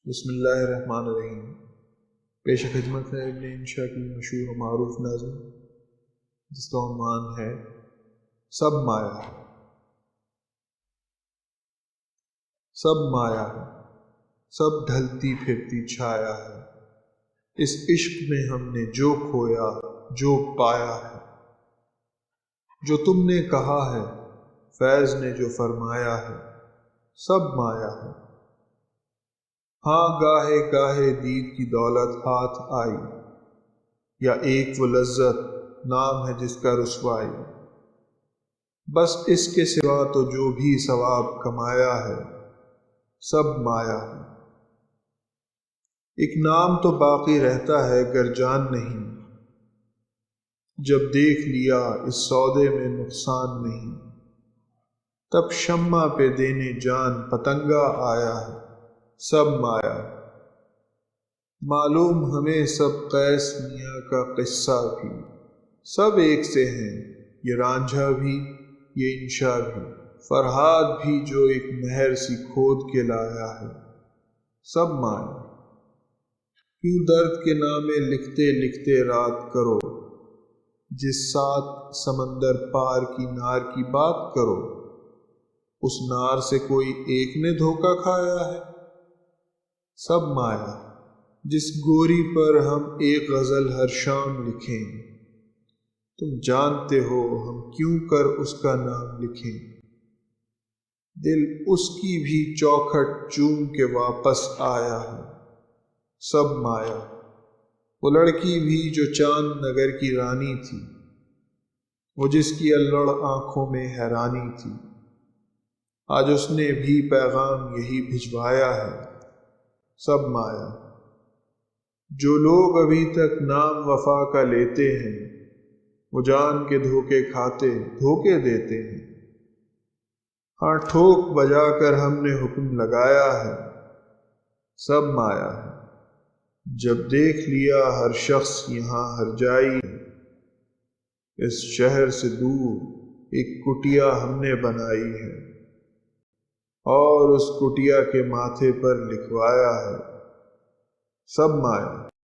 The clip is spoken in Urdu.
بسم اللہ الرحمن الرحیم۔ پیش خدمت ہے ابن انشا کی مشہور و معروف نظم جس کا عنوان ہے سب مایا ہے۔ سب مایا ہے، سب ڈھلتی پھرتی چھایا ہے، اس عشق میں ہم نے جو کھویا جو پایا ہے۔ جو تم نے کہا ہے، فیض نے جو فرمایا ہے، سب مایا ہے۔ ہاں گاہے گاہے دید کی دولت ہاتھ آئی، یا ایک وہ لذت نام ہے جس کا رسوائی، بس اس کے سوا تو جو بھی ثواب کمایا ہے، سب مایا ہے۔ ایک نام تو باقی رہتا ہے گر جان نہیں، جب دیکھ لیا اس سودے میں نقصان نہیں، تب شمع پہ دینے جان پتنگا آیا ہے، سب مایا۔ معلوم ہمیں سب قیس میاں کا قصہ بھی، سب ایک سے ہیں، یہ رانجھا بھی یہ انشا بھی، فرہاد بھی جو ایک نہر سی کھود کے لایا ہے، سب مایا۔ کیوں درد کے نامے لکھتے لکھتے رات کرو، جس سات سمندر پار کی نار کی بات کرو، اس نار سے کوئی ایک نے دھوکہ کھایا ہے، سب مایا۔ جس گوری پر ہم ایک غزل ہر شام لکھیں، تم جانتے ہو ہم کیوں کر اس کا نام لکھیں، دل اس کی بھی چوکھٹ چوم کے واپس آیا ہے، سب مایا۔ وہ لڑکی بھی جو چاند نگر کی رانی تھی، وہ جس کی الڑ آنکھوں میں حیرانی تھی، آج اس نے بھی پیغام یہی بھجوایا ہے، سب مایا۔ جو لوگ ابھی تک نام وفا کا لیتے ہیں، وہ جان کے دھوکے کھاتے دھوکے دیتے ہیں، ہاں ٹھوک بجا کر ہم نے حکم لگایا ہے، سب مایا ہے۔ جب دیکھ لیا ہر شخص یہاں ہر جائی ہے، اس شہر سے دور ایک کٹیا ہم نے بنائی ہے، اور اس کٹیا کے ماتھے پر لکھوایا ہے، سب مایا۔